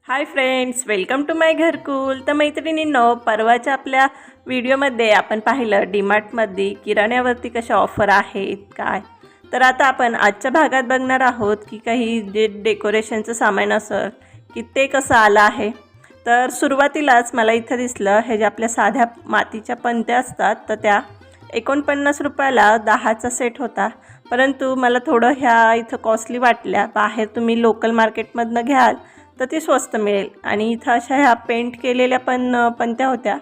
Hi friends, welcome to माय घरकुल। तर मैत्रिणींनो, परवाच्या आपल्या व्हिडिओमध्ये आपण पाहिलं डीमार्टमध्ये किराण्यावरती कशा ऑफर आहेत काय. तर आता आपण आजच्या भागात बघणार आहोत की काही जे डेकोरेशनचं सामान असेल की ते कसं आलं आहे. तर सुरुवातीलाच मला इथं दिसलं हे जे आपल्या साध्या मातीच्या पंत्या असतात तर त्या 49 रुपयाला 10चा सेट होता. परंतु मला थोडं ह्या इथं कॉस्टली वाटल्या. बाहेर तुम्ही लोकल मार्केटमधनं घ्याल तर ती स्वस्त मिळेल. आणि इथं अशा ह्या पेंट केलेल्या पण पंत्या होत्या.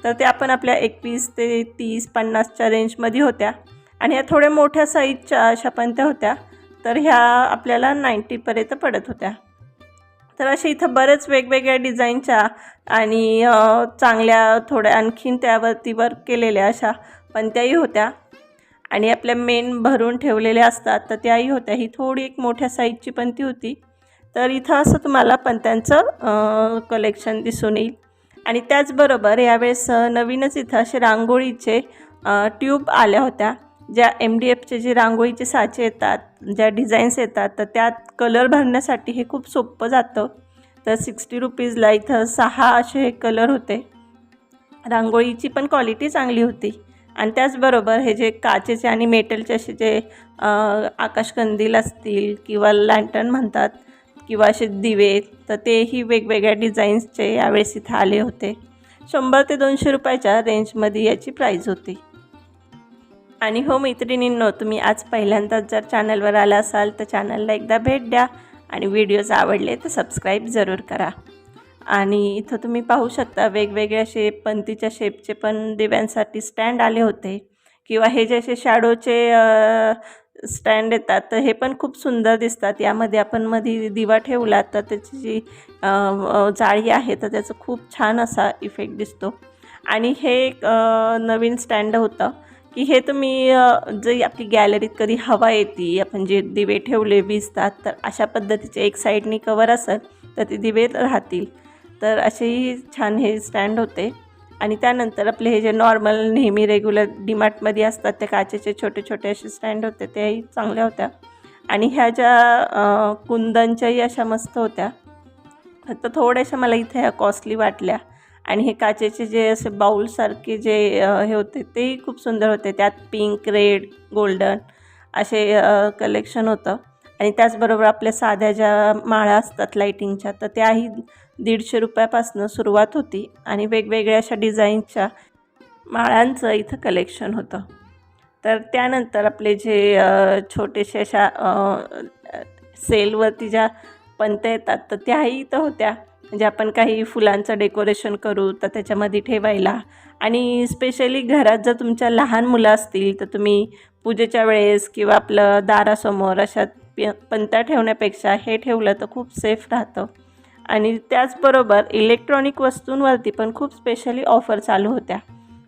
तर त्या पण आपल्या 21 ते 30-50च्या रेंजमध्ये होत्या. आणि ह्या थोड्या मोठ्या साईजच्या अशा पंत्या होत्या. तर ह्या आपल्याला 90पर्यंत पडत होत्या. तर अशा इथं बरेच वेगवेगळ्या डिझाईनच्या आणि चांगल्या थोड्या आणखीन त्यावरती वर्क केलेल्या अशा पंत्याही होत्या. आणि आपल्या मेन भरून ठेवलेल्या असतात तर त्याही होत्या. ही थोडी एक मोठ्या साईजची पंती होती. तर इथं असं तुम्हाला पंत्यांचं कलेक्शन दिसून येईल. आणि त्याचबरोबर यावेळेस नवीनच इथं असे रांगोळीचे ट्यूब आल्या होत्या. ज्या MDFचे जे रांगोळीचे साचे येतात, ज्या डिझाईन्स येतात तर त्यात कलर भरण्यासाठी हे खूप सोपं जातं. तर 60 रुपीजला इथं 6 असे कलर होते. रांगोळीची पण क्वालिटी चांगली होती. आणि त्याचबरोबर हे जे काचेचे आणि मेटलचे असे जे आकाशकंदील असतील किंवा लँटर्न म्हणतात किंवा असे दिवे, तर तेही वेगवेगळ्या डिझाईन्सचे यावेळेस इथं आले होते. 100 ते 200 रुपयाच्या रेंजमध्ये याची प्राईज होती. आणि हो मैत्रिणींनो, तुम्ही आज पहिल्यांदाच जर चॅनलवर आला असाल तर चॅनलला एकदा भेट द्या. आणि व्हिडिओज आवडले तर सबस्क्राईब जरूर करा. आणि इथं तुम्ही पाहू शकता वेगवेगळ्या पंतीच्या शेपचे पण दिव्यांसाठी स्टँड आले होते. किंवा हे जे असे शॅडोचे स्टँड येतात तर हे पण खूप सुंदर दिसतात. यामध्ये आपण मध्ये दिवा ठेवला तर त्याची जी जाळी आहे तर त्याचं खूप छान असा इफेक्ट दिसतो. आणि हे एक नवीन स्टँड होतं की हे तुम्ही जे आपली गॅलरीत कधी हवा येते, आपण जे दिवे ठेवले विजतात तर अशा पद्धतीचे एक साईडनी कवर असेल तर ते दिवे राहतील. तर असेही छान हे स्टँड होते. आणि त्यानंतर आपले हे जे नॉर्मल नेहमी रेग्युलर डीमार्टमध्ये असतात ते काचेचे छोटे छोटे असे स्टँड होते तेही चांगल्या होत्या. आणि ह्या ज्या कुंदनच्याही अशा मस्त होत्या. फक्त थोड्याशा मला इथे ह्या कॉस्टली वाटल्या. आणि हे काचेचे जे असे बाऊलसारखे जे हे होते तेही खूप सुंदर होते. त्यात पिंक, रेड, गोल्डन असे कलेक्शन होतं. आणि त्याचबरोबर आपल्या साध्या ज्या माळा असतात लाईटिंगच्या तर त्याही 150 रुपयापासून सुरुवात होती. आणि वेगवेगळ्या अशा डिझाईनच्या माळांचं इथं कलेक्शन होतं. तर त्यानंतर आपले जे छोटेसे अशा सेलवरती ज्या पंत्या येतात तर त्याही इथं होत्या. म्हणजे आपण काही फुलांचं डेकोरेशन करू तर त्याच्यामध्ये ठेवायला. आणि स्पेशली घरात जर तुमच्या लहान मुलं असतील तर तुम्ही पूजेच्या वेळेस किंवा आपलं दारासमोर अशा पंत्या ठेवण्यापेक्षा हे ठेवलं तर खूप सेफ राहतं. आणि त्याचबरोबर इलेक्ट्रॉनिक वस्तूंवरती पण खूप स्पेशली ऑफर चालू होत्या.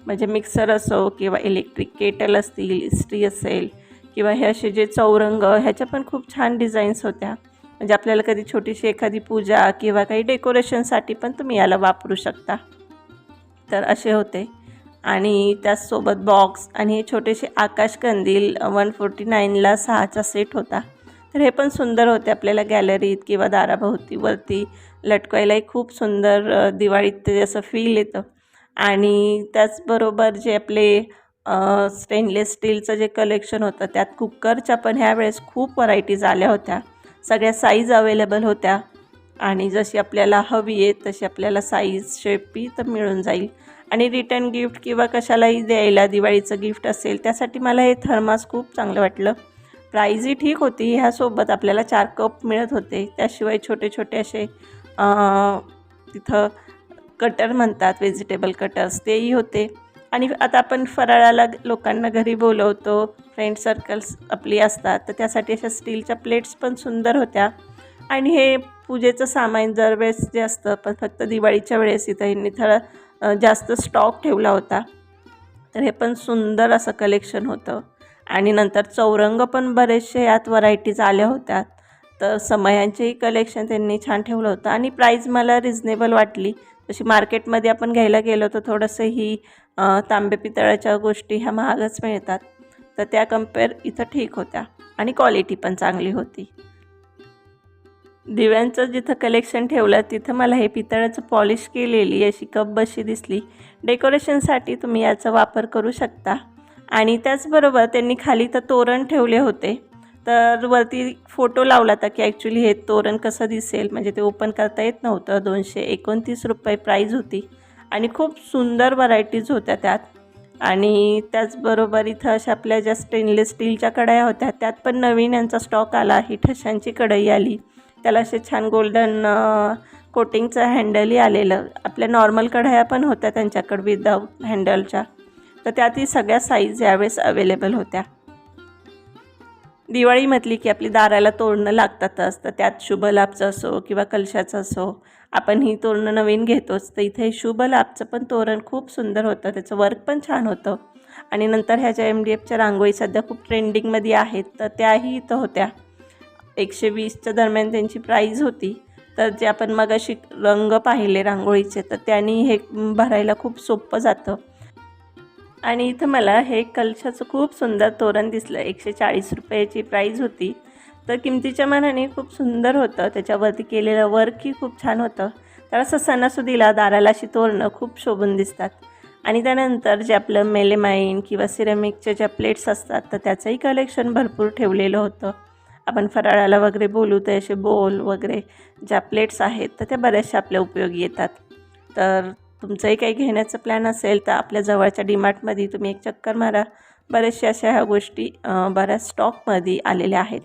म्हणजे मिक्सर असो किंवा इलेक्ट्रिक केटल असतील, इस्त्री असेल किंवा हे असे जे चौरंग ह्याच्या पण खूप छान डिझाईन्स होत्या. म्हणजे आपल्याला कधी छोटीशी एखादी पूजा किंवा काही डेकोरेशनसाठी पण तुम्ही याला वापरू शकता. तर असे होते. आणि त्याचसोबत बॉक्स आणि हे छोटेसे आकाशकंदील 149ला 6चा सेट होता. तर हे पण सुंदर होते. आपल्याला गॅलरीत किंवा दाराभोवतीवरती लटकवायलाही खूप सुंदर दिवाळीत ते असं फील येतं. आणि त्याचबरोबर जे आपले स्टेनलेस स्टीलचं जे कलेक्शन होतं त्यात कुकरच्या पण ह्यावेळेस खूप व्हरायटीज आल्या होत्या. सगळ्या साईज अवेलेबल होत्या. आणि जशी आपल्याला हवी आहे तशी आपल्याला साईज शेपी तर मिळून जाईल. आणि रिटर्न गिफ्ट किंवा कशालाही द्यायला दिवाळीचं गिफ्ट असेल त्यासाठी मला हे थर्मास खूप चांगलं वाटलं. प्राईजही ठीक होती. ह्यासोबत आपल्याला 4 कप मिळत होते. त्याशिवाय छोटे छोटे असे तिथं कटर म्हणतात, व्हेजिटेबल कटर्स तेही होते. आणि आता आपण फराळाला लोकांना घरी बोलवतो, फ्रेंड सर्कल्स आपली असतात तर त्यासाठी अशा स्टीलच्या प्लेट्स पण सुंदर होत्या. आणि हे पूजेचं सामान दरवेळेस जे असतं पण फक्त दिवाळीच्या वेळेस इथं यांनी थोडा जास्त स्टॉक ठेवला होता. तर हे पण सुंदर असं कलेक्शन होतं. आणि नंतर चौरंग पण बरेचसे यात व्हरायटीज आल्या होत्या. तर समयांचेही कलेक्शन त्यांनी छान ठेवलं होतं. आणि प्राईज मला रिजनेबल वाटली. तशी मार्केटमध्ये आपण घ्यायला गेलो तर थोडंसं ही तांबे पितळाच्या गोष्टी ह्या महागच मिळतात. तर त्या कम्पेअर इथं ठीक होत्या. आणि क्वालिटी पण चांगली होती. दिव्यांचं जिथं कलेक्शन ठेवलं तिथं मला हे पितळाचं पॉलिश केलेली अशी कप बशी दिसली. डेकोरेशनसाठी तुम्ही याचा वापर करू शकता. आणि त्याचबरोबर त्यांनी खाली तर तोरण ठेवले होते, तर वरती फोटो लावला होता की ॲक्च्युली हे तोरण कसं दिसेल, म्हणजे ते ओपन करता येत नव्हतं. 229 रुपये प्राईज होती आणि खूप सुंदर व्हरायटीज होत्या त्यात. आणि त्याचबरोबर इथं अशा आपल्या ज्या स्टेनलेस स्टीलच्या कढया होत्या त्यात पण नवीन यांचा स्टॉक आला. ही ठशांची कढई आली, त्याला असे छान गोल्डन कोटिंगचं हँडलही आलेलं. आपल्या नॉर्मल कढया पण होत्या त्यांच्याकडे विदाऊट हँडलच्या, तर त्यातही सगळ्या साईज यावेळेस अवेलेबल होत्या. दिवाळी म्हटली की आपली दाराला तोरणं लागतातच, तर त्यात शुभलाभचं असो किंवा कलशाचं असो, आपण ही तोरणं नवीन घेतोच. तर इथे शुभलाभचं पण तोरण खूप सुंदर होतं, त्याचं वर्क पण छान होतं. आणि नंतर ह्या ज्या MDFच्या रांगोळी सध्या खूप ट्रेंडिंगमध्ये आहेत, तर त्याही इथं होत्या. 120च्या दरम्यान त्यांची प्राईज होती. तर जे आपण मगाशी रंग पाहिले रांगोळीचे, तर त्यांनी हे भरायला खूप सोपं जातं. आणि इथं मला हे कलशाचं खूप सुंदर तोरण दिसलं. 140 रुपयाची प्राईज होती. तर किमतीच्या मानाने खूप सुंदर होतं. त्याच्यावरती केलेलं वर्कही खूप छान होतं. तर असं सणासुदीला दाराला अशी तोरणं खूप शोभून दिसतात. आणि त्यानंतर जे आपलं मेलेमाईन किंवा सिरेमिकचे ज्या प्लेट्स असतात, तर त्याचंही कलेक्शन भरपूर ठेवलेलं होतं. आपण फराळाला वगैरे बोलू तर असे बोल वगैरे ज्या प्लेट्स आहेत, तर त्या बऱ्याचशा आपल्या उपयोगी येतात. तर तुमचंही काही घेण्याचं प्लॅन असेल तर आपल्या जवळच्या डीमार्टमध्ये तुम्ही एक चक्कर मारा. बऱ्याचशा अशा ह्या गोष्टी बऱ्याच स्टॉकमध्ये आलेल्या आहेत.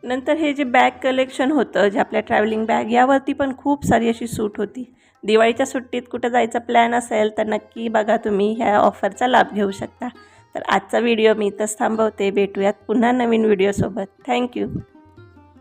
नंतर हे जे बॅग कलेक्शन होतं, जे आपल्या ट्रॅव्हलिंग बॅग, यावरती पण खूप सारी अशी सूट होती. दिवाळीच्या सुट्टीत कुठं जायचा प्लॅन असेल तर नक्की बघा, तुम्ही ह्या ऑफरचा लाभ घेऊ शकता. तर आजचा व्हिडिओ मी इथंच थांबवते. भेटूयात पुन्हा नवीन व्हिडिओसोबत. थँक्यू.